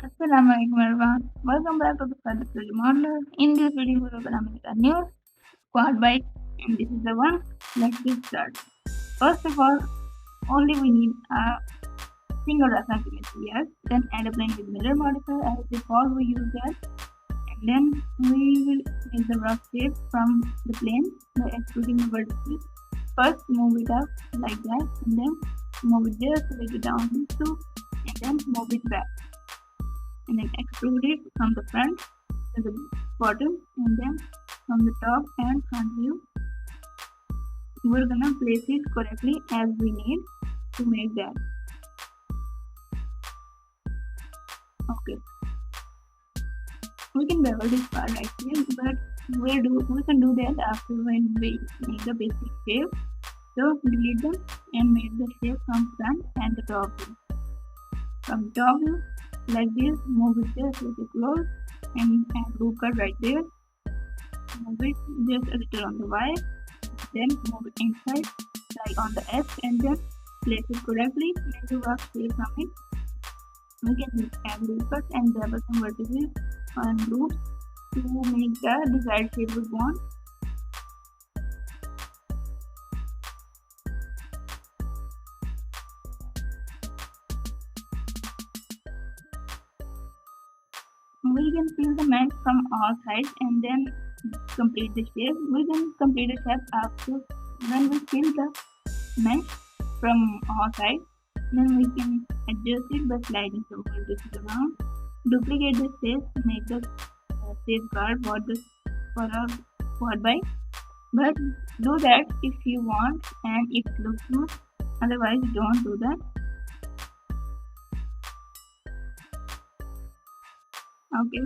Assalamualaikum everyone. Welcome back to the Further Study Modeler. In this video, we're gonna make a new quad bike, and this is the one. Let's get started. First of all, only we need a single reference image here. Then add a plane with mirror modifier as default. We use that, and then we will make the rough shape from the plane by extruding the vertices. First, move it up like that, and then move it there, select it down these two, and then move it back. And then extrude it from the front to the bottom, and then from the top and front view we're gonna place it correctly as we need to make that. Okay, we can bevel this part right here, but we can do that after when we make the basic shape. So delete them and make the shape from front and the top view. From top view like this, move it just a little close and add loop cut right there. Move it just a little on the Y, then move it inside like on the S, and then place it correctly. Make the rough shape from it. We can add loop cuts and bevel some vertices and loops to make the desired shape we want. We can fill the mesh from all sides and then complete the shape. We can complete the shape after when we fill the mesh from all sides. Then we can adjust it by sliding some vertices around. Duplicate the shape to make the safeguard for our quad bike. But do that if you want and it looks good. Otherwise, don't do that. Okay,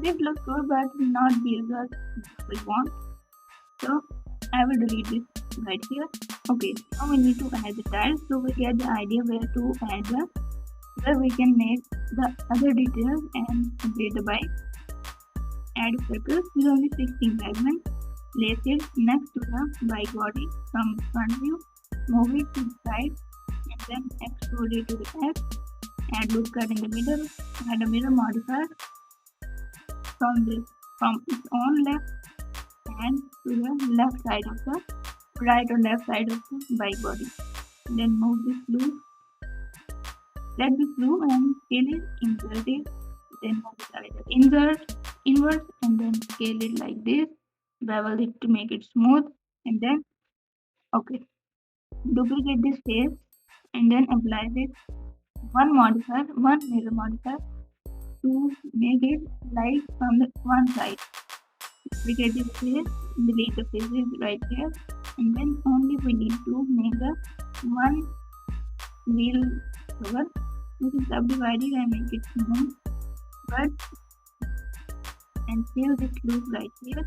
this looks good but not the result we want. So I will delete this right here. Okay, now we need to add the tiles. So we get the idea where to add the, where we can make the other details and complete the bike. Add circles with only 16 fragments. Place it next to the bike body from front view. Move it to the side and then extrude it to the X. Add loop cut in the middle. Add a mirror modifier from its own left and to the left side of the right or left side of the bike body. Then move this loop, select this loop and scale it, insert it, then move it either insert, invert, and then scale it like this, bevel it to make it smooth, and then okay, duplicate this face and then apply this one mirror modifier to make it light from the one side. Duplicate this face, delete the faces right here, and then only we need to make the one wheel cover. We can subdivide it and make it smooth, but and fill this loop right here.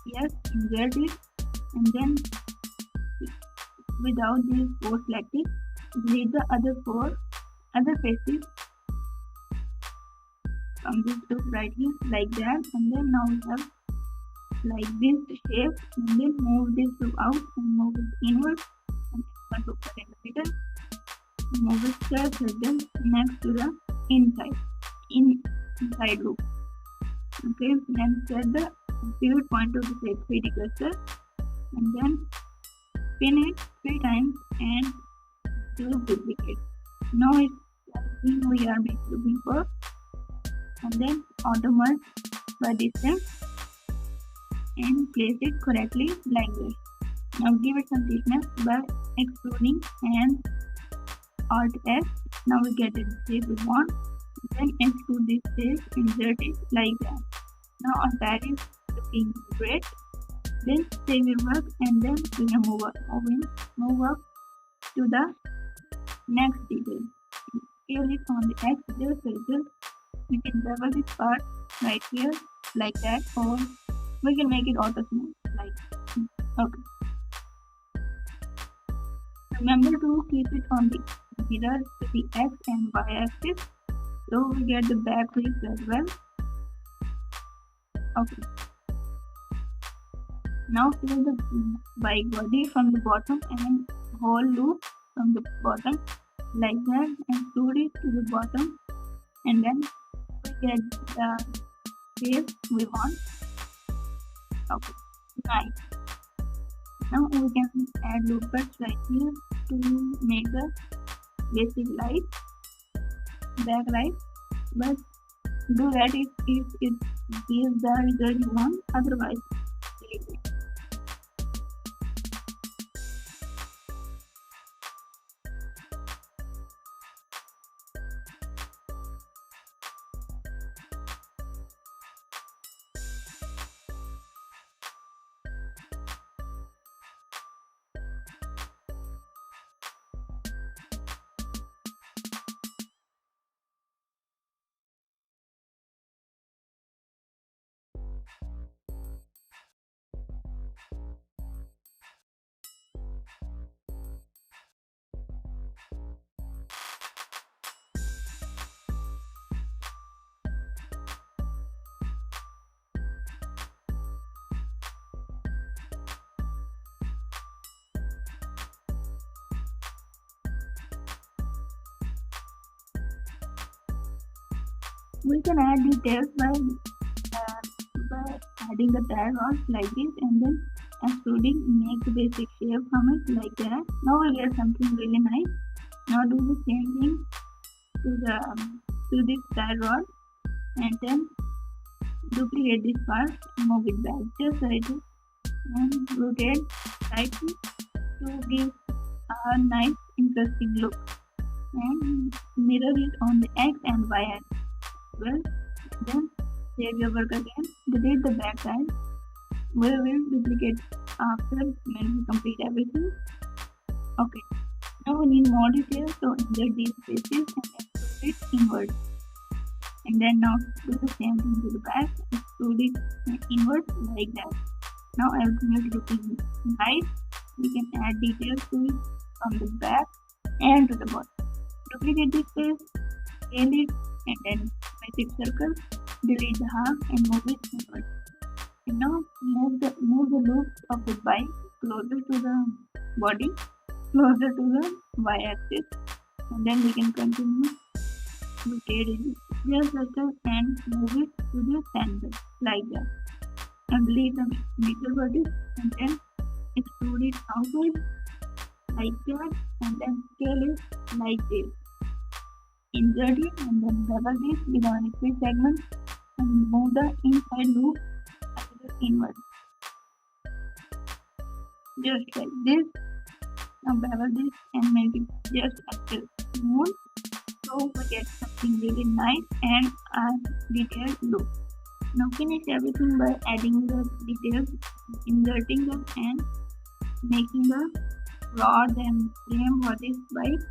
Yes, insert it, and then without these four selected, delete the other faces from this loop right here like that, and then now we have like this shape, and then move this loop out and move it inward and one loop in the middle. Move it circle next to the inside loop. Okay, then set the pivot point of the 3D cluster and then pin it 3 times and do duplicate. Now it's everything we are looking for, and then auto merge by distance and place it correctly like this. Now give it some thickness by extruding and Alt S. Now we get the shape we want. Then extrude this shape, insert it like that. Now our pad is looking great. Then save your work and then we can move up to the next detail. Scale it on the X just circle. We can bevel this part right here like that, or we can make it auto smooth like okay. Remember to keep it on the mirror to the X and Y axis, so we get the back wheels as well. Okay. Now fill the bike body from the bottom and whole loop from the bottom like that, and extrude it to the bottom and then we get the shape we want. Okay, nice. Now we can add loopers right here to make the basic light, backlight, but do that if it gives the result you want, otherwise leave it. We can add details by adding the tag rods like this and then extruding, make the basic shape from it like that. Now we get something really nice. Now do the same thing to this tag rod and then duplicate this part and move it back just like this and rotate slightly to give a nice interesting look, and mirror it on the X and Y axis. Well, then save your work again, delete the back side. We will duplicate after when we complete everything. Okay, now we need more details, so insert these spaces and extrude it inward. And then now do the same thing to the back, extrude it inward like that. Now everything is looking nice. We can add details to it from the back and to the bottom. Duplicate this space, scale it, and then make it circle, delete the half and move it inward. And now move the loops of the bike closer to the body, closer to the y-axis, and then we can continue rotate it just circle and move it to the center like that. And delete the middle body and then extrude it outward like that, and then scale it like this. Insert it and then bevel this with our liquid segment and move the inside loop a little inward. Just like this. Now bevel this and make it just a little smooth, so we get something really nice and a detailed look. Now finish everything by adding the details, inserting them and making the rod and frame for this bike.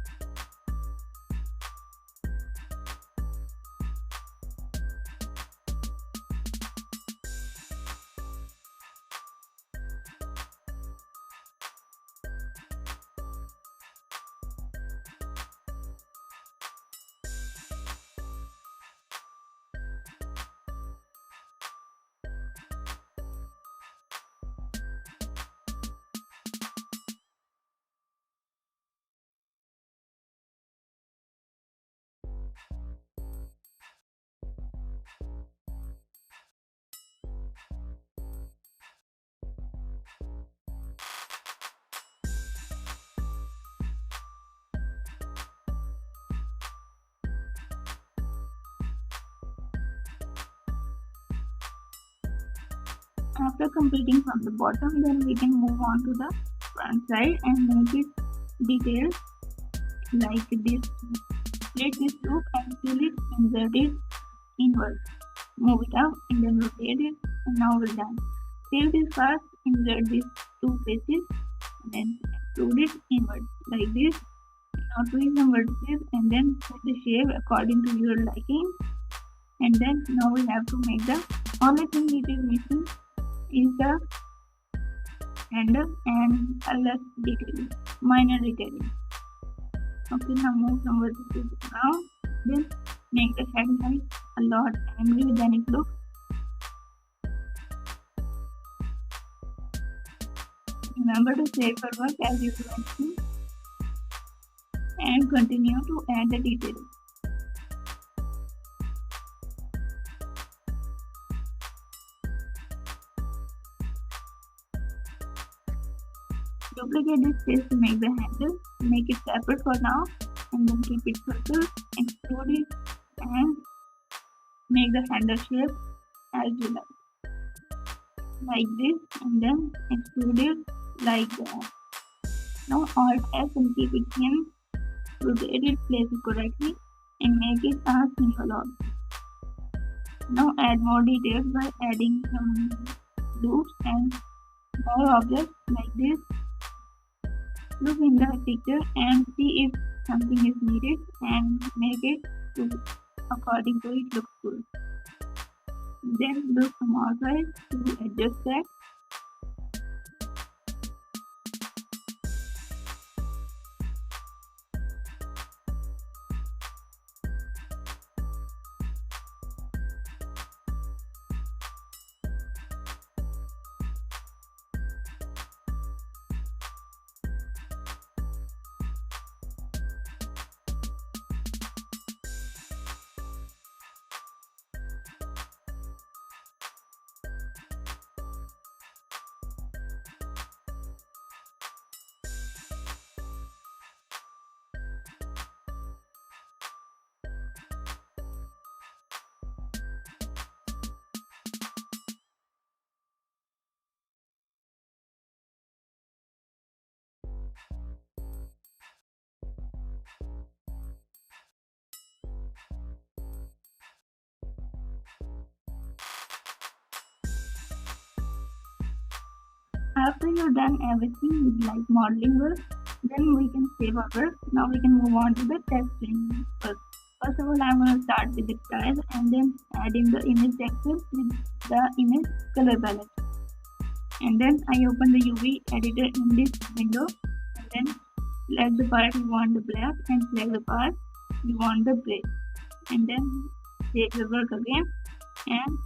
After completing from the bottom, then we can move on to the front side and make it detailed like this. Split this loop and fill it, insert it inward. Move it up and then rotate it, and now we're done. Save this part, insert these two faces and then extrude it inward like this. Now twist some vertices and then set the shape according to your liking. And then now we have to make the only thing it is missing is the handle and a less detailing, minor detailing. Okay, now move some vertices around, then make the headlight a lot angry than it looks. Remember to save your work as you mentioned and continue to add the details. duplicate this space to make the handle, make it separate for now, and then keep it circle, extrude it, and make the handle shape as you like this, and then extrude it like that. Now Alt S and keep it in rotate it, place it correctly, and make it a single object. Now add more details by adding some loops and more objects like this. Look in the picture and see if something is needed and make it to according to it looks good. Then look some outside to adjust that. After you've done everything like modeling work, then we can save our work. Now we can move on to the texturing first. First of all, I'm going to start with the style and then adding the image texture with the image color palette. And then I open the UV editor in this window, and then select the part you want the black and select the part you want the gray. And then save the work again and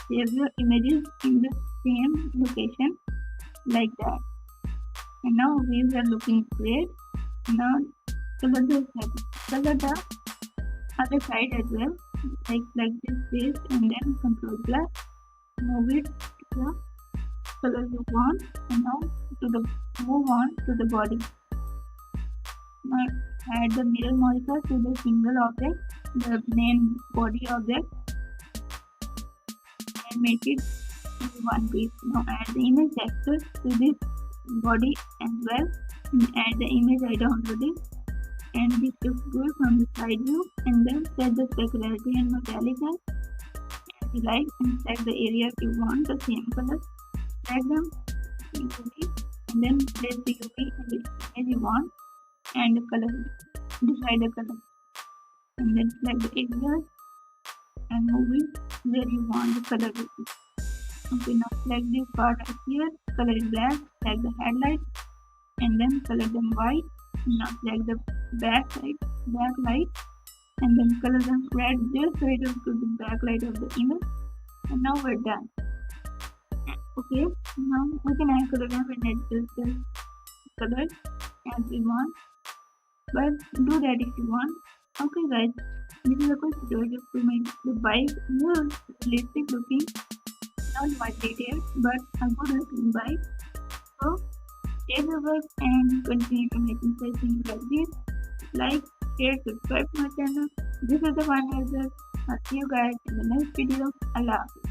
save your images in the same location like that. And now these are looking great. Now color the other side as well, like this face, and then control black, move it to the color you want, and now move on to the body. Now add the mirror modifier to the single object, the main body object, and make it one piece. Now add the image texture to this body as well, and add the image I downloaded, and this looks good from the side view. And then set the specularity and metallic as you like, and set the areas you want the same color. Drag them into this, and then place the UV and the image you want, and the color, decide the color, and then select the areas and move it where you want the color to be. Okay, now select this part right here, color it black, select the headlight, and then color them white. Now select the backlight, and then color them red just right up to the backlight of the image. And now we're done. Okay, now we can add color them and adjust the colors as we want, but do that if you want. Okay guys, this is a quick tutorial to make the bike more realistic looking, not much detail, but a good looking bike. So save the work and continue to make such things like this. Like, share, subscribe to my channel. This is the final result. I'll see you guys in the next video. Allah Hafiz.